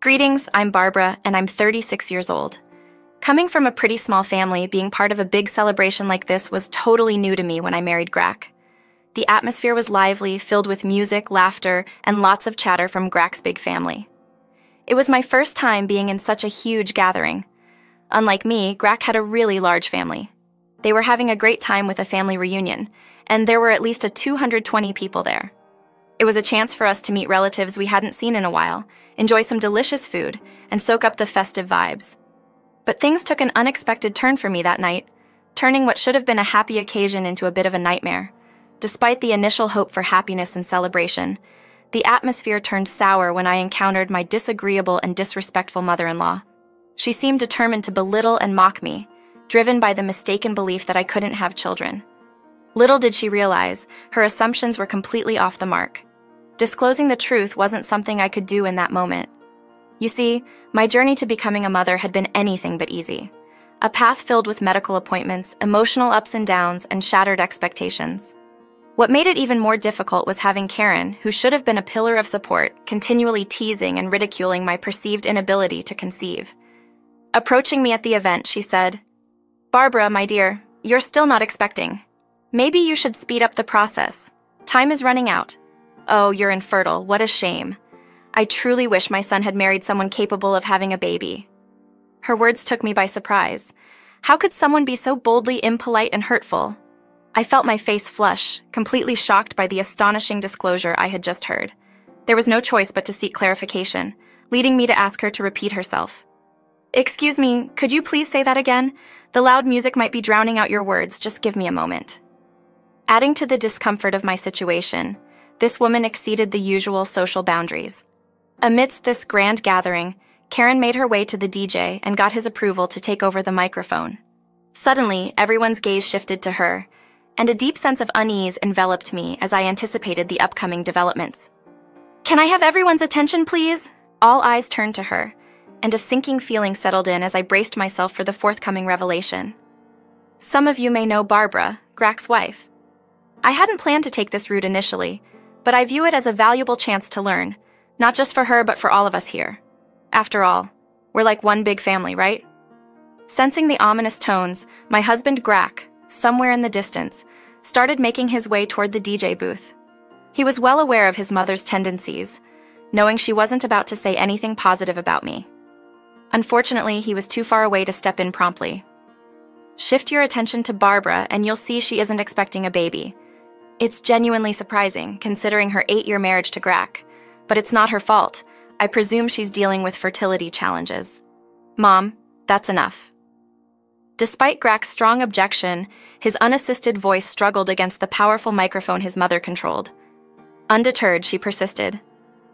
Greetings, I'm Barbara, and I'm 36 years old. Coming from a pretty small family, being part of a big celebration like this was totally new to me when I married Grack. The atmosphere was lively, filled with music, laughter, and lots of chatter from Grack's big family. It was my first time being in such a huge gathering. Unlike me, Grack had a really large family. They were having a great time with a family reunion, and there were at least 220 people there. It was a chance for us to meet relatives we hadn't seen in a while, enjoy some delicious food, and soak up the festive vibes. But things took an unexpected turn for me that night, turning what should have been a happy occasion into a bit of a nightmare. Despite the initial hope for happiness and celebration, the atmosphere turned sour when I encountered my disagreeable and disrespectful mother-in-law. She seemed determined to belittle and mock me, driven by the mistaken belief that I couldn't have children. Little did she realize, her assumptions were completely off the mark. Disclosing the truth wasn't something I could do in that moment. You see, my journey to becoming a mother had been anything but easy. A path filled with medical appointments, emotional ups and downs, and shattered expectations. What made it even more difficult was having Karen, who should have been a pillar of support, continually teasing and ridiculing my perceived inability to conceive. Approaching me at the event, she said, "Barbara, my dear, you're still not expecting. Maybe you should speed up the process. Time is running out. Oh, you're infertile. What a shame. I truly wish my son had married someone capable of having a baby." Her words took me by surprise. How could someone be so boldly impolite and hurtful? I felt my face flush, completely shocked by the astonishing disclosure I had just heard. There was no choice but to seek clarification, leading me to ask her to repeat herself. "Excuse me, could you please say that again? The loud music might be drowning out your words. Just give me a moment." Adding to the discomfort of my situation, this woman exceeded the usual social boundaries. Amidst this grand gathering, Karen made her way to the DJ and got his approval to take over the microphone. Suddenly, everyone's gaze shifted to her, and a deep sense of unease enveloped me as I anticipated the upcoming developments. "Can I have everyone's attention, please?" All eyes turned to her, and a sinking feeling settled in as I braced myself for the forthcoming revelation. Some of you may know Barbara, Grack's wife. I hadn't planned to take this route initially, but I view it as a valuable chance to learn, not just for her but for all of us here. After all, we're like one big family, right? Sensing the ominous tones, my husband Grack, somewhere in the distance, started making his way toward the DJ booth. He was well aware of his mother's tendencies, knowing she wasn't about to say anything positive about me. Unfortunately, he was too far away to step in promptly. "Shift your attention to Barbara and you'll see she isn't expecting a baby. It's genuinely surprising, considering her 8-year marriage to Grack, but it's not her fault. I presume she's dealing with fertility challenges. Mom, that's enough." Despite Grack's strong objection, his unassisted voice struggled against the powerful microphone his mother controlled. Undeterred, she persisted.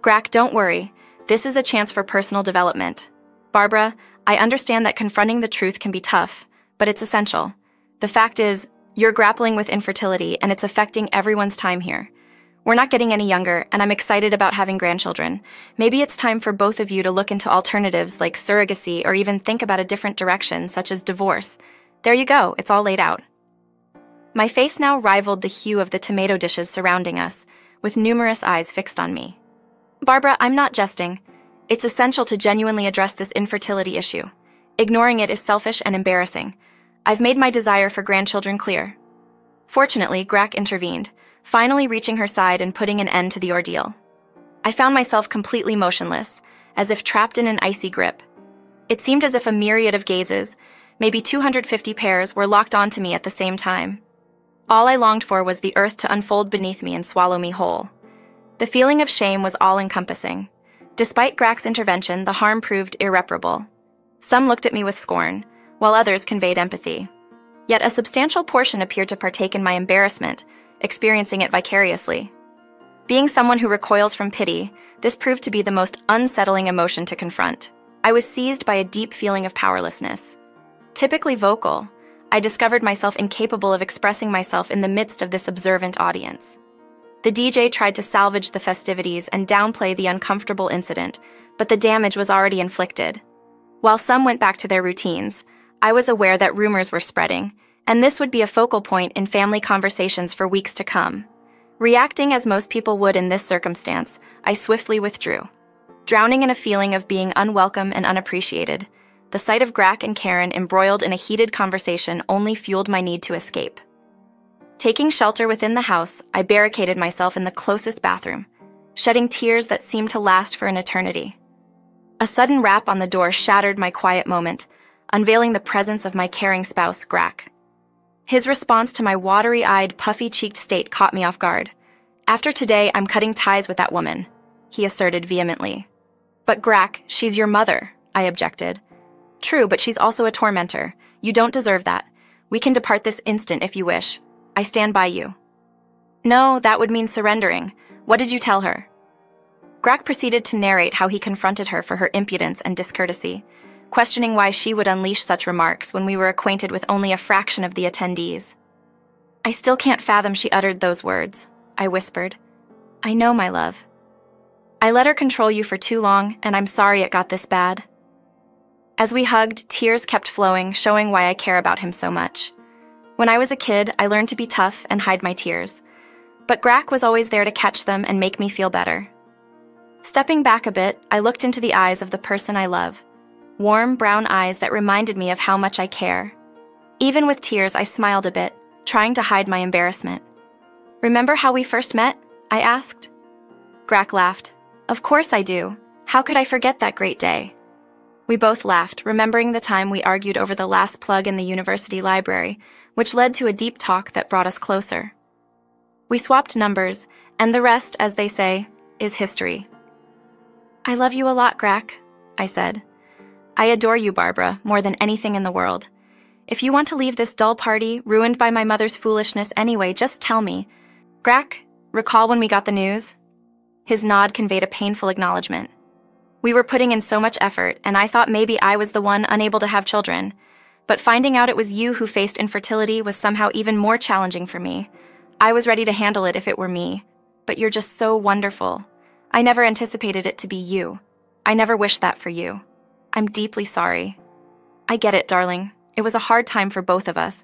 "Grack, don't worry. This is a chance for personal development. Barbara, I understand that confronting the truth can be tough, but it's essential. The fact is, you're grappling with infertility, and it's affecting everyone's time here. We're not getting any younger, and I'm excited about having grandchildren. Maybe it's time for both of you to look into alternatives like surrogacy or even think about a different direction, such as divorce. There you go, it's all laid out." My face now rivaled the hue of the tomato dishes surrounding us, with numerous eyes fixed on me. "Barbara, I'm not jesting. It's essential to genuinely address this infertility issue. Ignoring it is selfish and embarrassing. I've made my desire for grandchildren clear." Fortunately, Grack intervened, finally reaching her side and putting an end to the ordeal. I found myself completely motionless, as if trapped in an icy grip. It seemed as if a myriad of gazes, maybe 250 pairs, were locked onto me at the same time. All I longed for was the earth to unfold beneath me and swallow me whole. The feeling of shame was all-encompassing. Despite Grack's intervention, the harm proved irreparable. Some looked at me with scorn, while others conveyed empathy. Yet a substantial portion appeared to partake in my embarrassment, experiencing it vicariously. Being someone who recoils from pity, this proved to be the most unsettling emotion to confront. I was seized by a deep feeling of powerlessness. Typically vocal, I discovered myself incapable of expressing myself in the midst of this observant audience. The DJ tried to salvage the festivities and downplay the uncomfortable incident, but the damage was already inflicted. While some went back to their routines, I was aware that rumors were spreading, and this would be a focal point in family conversations for weeks to come. Reacting as most people would in this circumstance, I swiftly withdrew. Drowning in a feeling of being unwelcome and unappreciated, the sight of Grack and Karen embroiled in a heated conversation only fueled my need to escape. Taking shelter within the house, I barricaded myself in the closest bathroom, shedding tears that seemed to last for an eternity. A sudden rap on the door shattered my quiet moment, unveiling the presence of my caring spouse, Grack. His response to my watery-eyed, puffy-cheeked state caught me off guard. "After today, I'm cutting ties with that woman," he asserted vehemently. "But Grack, she's your mother," I objected. "True, but she's also a tormentor. You don't deserve that. We can depart this instant if you wish. I stand by you." "No, that would mean surrendering. What did you tell her?" Grack proceeded to narrate how he confronted her for her impudence and discourtesy, questioning why she would unleash such remarks when we were acquainted with only a fraction of the attendees. "I still can't fathom she uttered those words," I whispered. "I know, my love. I let her control you for too long, and I'm sorry it got this bad." As we hugged, tears kept flowing, showing why I care about him so much. When I was a kid, I learned to be tough and hide my tears. But Grack was always there to catch them and make me feel better. Stepping back a bit, I looked into the eyes of the person I love. Warm, brown eyes that reminded me of how much I care. Even with tears, I smiled a bit, trying to hide my embarrassment. "Remember how we first met?" I asked. Grack laughed. "Of course I do. How could I forget that great day?" We both laughed, remembering the time we argued over the last plug in the university library, which led to a deep talk that brought us closer. We swapped numbers, and the rest, as they say, is history. "I love you a lot, Grack," I said. "I adore you, Barbara, more than anything in the world. If you want to leave this dull party, ruined by my mother's foolishness anyway, just tell me. Grack, recall when we got the news?" His nod conveyed a painful acknowledgement. We were putting in so much effort, and I thought maybe I was the one unable to have children. But finding out it was you who faced infertility was somehow even more challenging for me. I was ready to handle it if it were me. But you're just so wonderful. I never anticipated it to be you. I never wished that for you. I'm deeply sorry. I get it, darling. It was a hard time for both of us.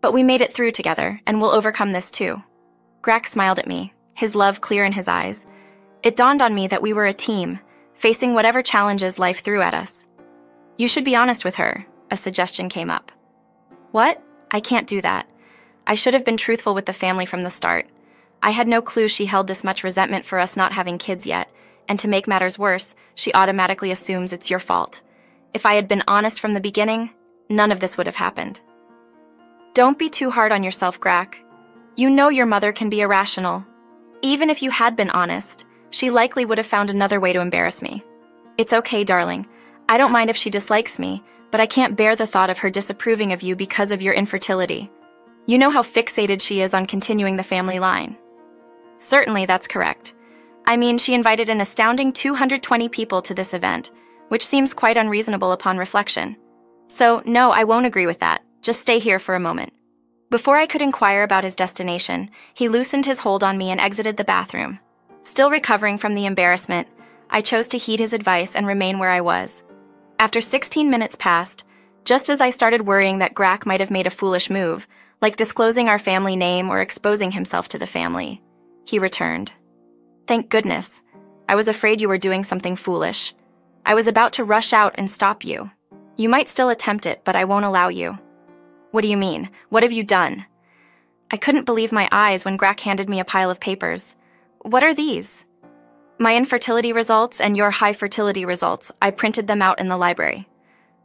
But we made it through together, and we'll overcome this too. Grack smiled at me, his love clear in his eyes. It dawned on me that we were a team, facing whatever challenges life threw at us. "You should be honest with her," a suggestion came up. "What? I can't do that. I should have been truthful with the family from the start. I had no clue she held this much resentment for us not having kids yet, and to make matters worse, she automatically assumes it's your fault. If I had been honest from the beginning, none of this would have happened." "Don't be too hard on yourself, Grack. You know your mother can be irrational. Even if you had been honest, she likely would have found another way to embarrass me. It's okay, darling. I don't mind if she dislikes me, but I can't bear the thought of her disapproving of you because of your infertility. You know how fixated she is on continuing the family line." "Certainly, that's correct. I mean, she invited an astounding 220 people to this event, which seems quite unreasonable upon reflection. So, no, I won't agree with that. Just stay here for a moment." Before I could inquire about his destination, he loosened his hold on me and exited the bathroom. Still recovering from the embarrassment, I chose to heed his advice and remain where I was. After 16 minutes passed, just as I started worrying that Grack might have made a foolish move, like disclosing our family name or exposing himself to the family, he returned. "Thank goodness. I was afraid you were doing something foolish. I was about to rush out and stop you. You might still attempt it, but I won't allow you." "What do you mean? What have you done?" I couldn't believe my eyes when Grack handed me a pile of papers. "What are these?" "My infertility results and your high fertility results. I printed them out in the library."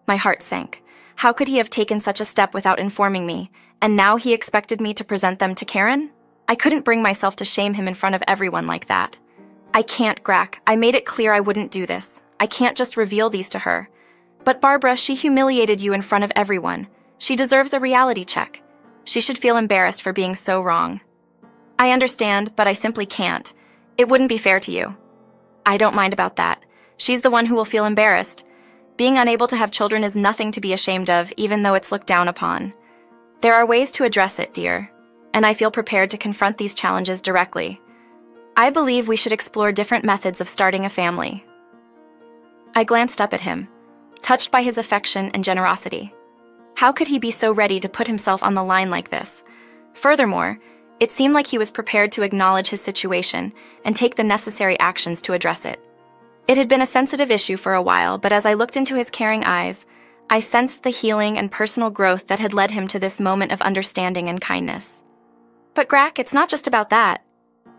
My heart sank. How could he have taken such a step without informing me, and now he expected me to present them to Karen? I couldn't bring myself to shame him in front of everyone like that. "I can't, Grack. I made it clear I wouldn't do this. I can't just reveal these to her." "But Barbara, she humiliated you in front of everyone. She deserves a reality check. She should feel embarrassed for being so wrong." "I understand, but I simply can't. It wouldn't be fair to you." "I don't mind about that. She's the one who will feel embarrassed. Being unable to have children is nothing to be ashamed of, even though it's looked down upon. There are ways to address it, dear, and I feel prepared to confront these challenges directly. I believe we should explore different methods of starting a family." I glanced up at him, touched by his affection and generosity. How could he be so ready to put himself on the line like this? Furthermore, it seemed like he was prepared to acknowledge his situation and take the necessary actions to address it. It had been a sensitive issue for a while, but as I looked into his caring eyes, I sensed the healing and personal growth that had led him to this moment of understanding and kindness. But Grack, it's not just about that.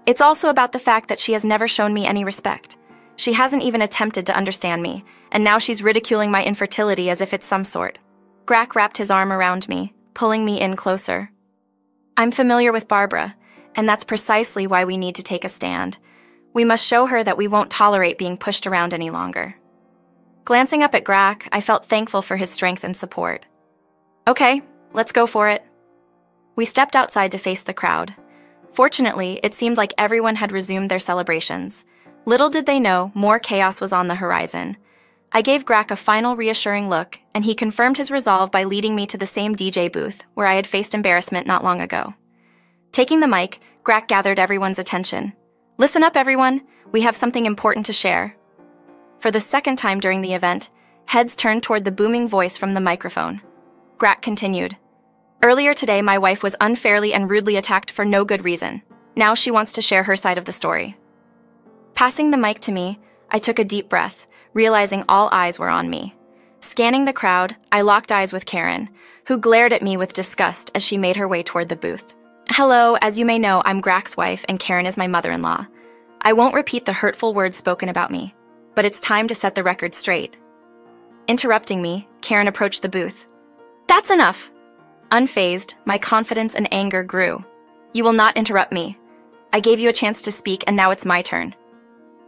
It's also about the fact that she has never shown me any respect. She hasn't even attempted to understand me, and now she's ridiculing my infertility as if it's some sort. Grack wrapped his arm around me, pulling me in closer. I'm familiar with Barbara, and that's precisely why we need to take a stand. We must show her that we won't tolerate being pushed around any longer. Glancing up at Grack, I felt thankful for his strength and support. Okay, let's go for it. We stepped outside to face the crowd. Fortunately, it seemed like everyone had resumed their celebrations. Little did they know, more chaos was on the horizon. I gave Grack a final reassuring look, and he confirmed his resolve by leading me to the same DJ booth, where I had faced embarrassment not long ago. Taking the mic, Grack gathered everyone's attention. Listen up, everyone. We have something important to share. For the second time during the event, heads turned toward the booming voice from the microphone. Grack continued. Earlier today, my wife was unfairly and rudely attacked for no good reason. Now she wants to share her side of the story. Passing the mic to me, I took a deep breath, realizing all eyes were on me. Scanning the crowd, I locked eyes with Karen, who glared at me with disgust as she made her way toward the booth. Hello, as you may know, I'm Grack's wife and Karen is my mother-in-law. I won't repeat the hurtful words spoken about me, but it's time to set the record straight. Interrupting me, Karen approached the booth. That's enough! Unfazed, my confidence and anger grew. You will not interrupt me. I gave you a chance to speak and now it's my turn.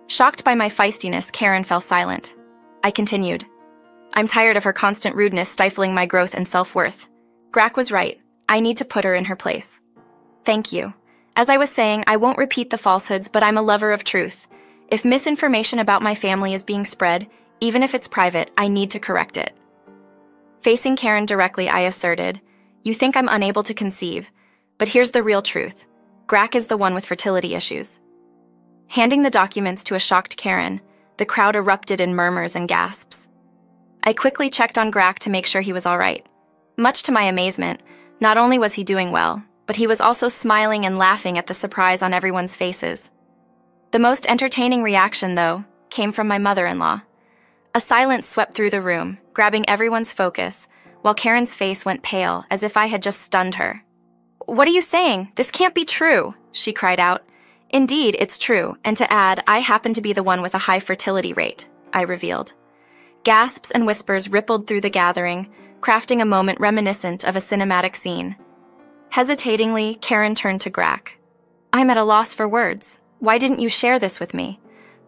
Shocked by my feistiness, Karen fell silent. I continued. I'm tired of her constant rudeness stifling my growth and self-worth. Grack was right. I need to put her in her place. Thank you. As I was saying, I won't repeat the falsehoods, but I'm a lover of truth. If misinformation about my family is being spread, even if it's private, I need to correct it. Facing Karen directly, I asserted, You think I'm unable to conceive, but here's the real truth. Grack is the one with fertility issues. Handing the documents to a shocked Karen, the crowd erupted in murmurs and gasps. I quickly checked on Grack to make sure he was all right. Much to my amazement, not only was he doing well, but he was also smiling and laughing at the surprise on everyone's faces. The most entertaining reaction, though, came from my mother-in-law. A silence swept through the room, grabbing everyone's focus, while Karen's face went pale as if I had just stunned her. What are you saying? This can't be true, she cried out. Indeed, it's true, and to add, I happen to be the one with a high fertility rate, I revealed. Gasps and whispers rippled through the gathering, crafting a moment reminiscent of a cinematic scene. Hesitatingly, Karen turned to Grack. I'm at a loss for words. Why didn't you share this with me?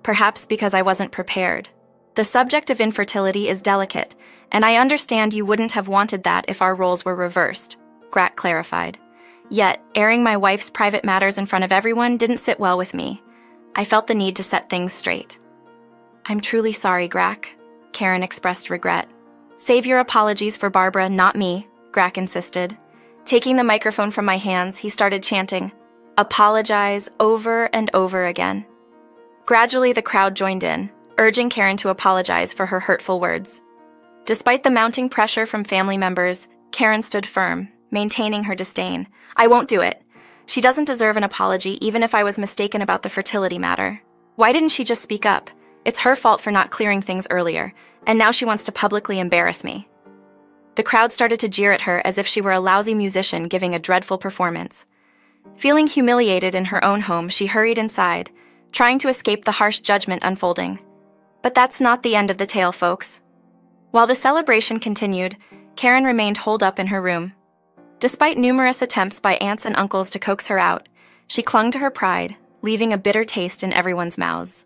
Perhaps because I wasn't prepared. The subject of infertility is delicate, and I understand you wouldn't have wanted that if our roles were reversed, Grack clarified. Yet, airing my wife's private matters in front of everyone didn't sit well with me. I felt the need to set things straight. I'm truly sorry, Grack, Karen expressed regret. Save your apologies for Barbara, not me, Grack insisted. Taking the microphone from my hands, he started chanting, Apologize, over and over again. Gradually, the crowd joined in, urging Karen to apologize for her hurtful words. Despite the mounting pressure from family members, Karen stood firm, maintaining her disdain. I won't do it. She doesn't deserve an apology, even if I was mistaken about the fertility matter. Why didn't she just speak up? It's her fault for not clearing things earlier, and now she wants to publicly embarrass me. The crowd started to jeer at her as if she were a lousy musician giving a dreadful performance. Feeling humiliated in her own home, she hurried inside, trying to escape the harsh judgment unfolding. But that's not the end of the tale, folks. While the celebration continued, Karen remained holed up in her room. Despite numerous attempts by aunts and uncles to coax her out, she clung to her pride, leaving a bitter taste in everyone's mouths.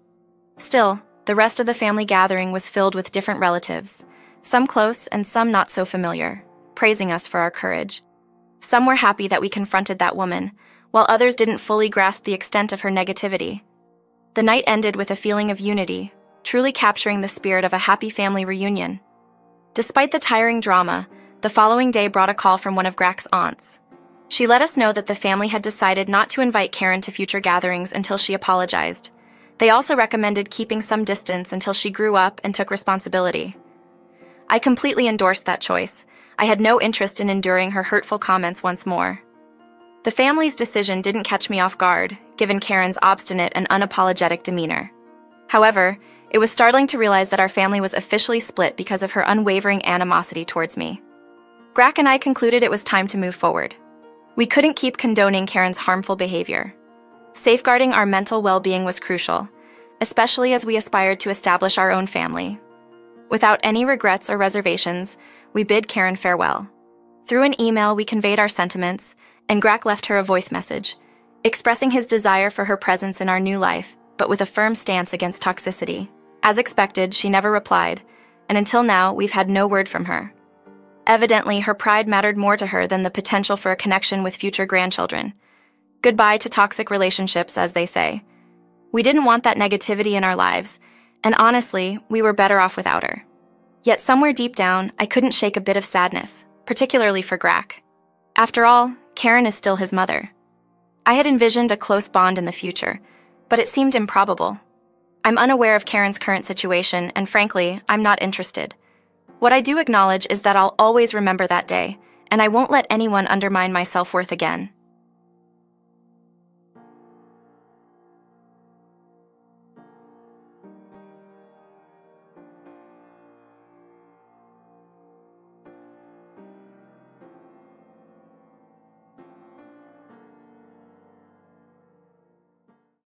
Still, the rest of the family gathering was filled with different relatives, some close and some not so familiar, praising us for our courage. Some were happy that we confronted that woman, while others didn't fully grasp the extent of her negativity. The night ended with a feeling of unity, truly capturing the spirit of a happy family reunion. Despite the tiring drama, the following day brought a call from one of Grack's aunts. She let us know that the family had decided not to invite Karen to future gatherings until she apologized. They also recommended keeping some distance until she grew up and took responsibility. I completely endorsed that choice. I had no interest in enduring her hurtful comments once more. The family's decision didn't catch me off guard, given Karen's obstinate and unapologetic demeanor. However, It was startling to realize that our family was officially split because of her unwavering animosity towards me. Grack and I concluded it was time to move forward. We couldn't keep condoning Karen's harmful behavior. Safeguarding our mental well-being was crucial, especially as we aspired to establish our own family. Without any regrets or reservations, we bid Karen farewell. Through an email, we conveyed our sentiments, and Grack left her a voice message, expressing his desire for her presence in our new life, but with a firm stance against toxicity. As expected, she never replied, and until now, we've had no word from her. Evidently, her pride mattered more to her than the potential for a connection with future grandchildren. Goodbye to toxic relationships, as they say. We didn't want that negativity in our lives, and honestly, we were better off without her. Yet somewhere deep down, I couldn't shake a bit of sadness, particularly for Grack. After all, Karen is still his mother. I had envisioned a close bond in the future, but it seemed improbable. I'm unaware of Karen's current situation, and frankly, I'm not interested. What I do acknowledge is that I'll always remember that day, and I won't let anyone undermine my self-worth again.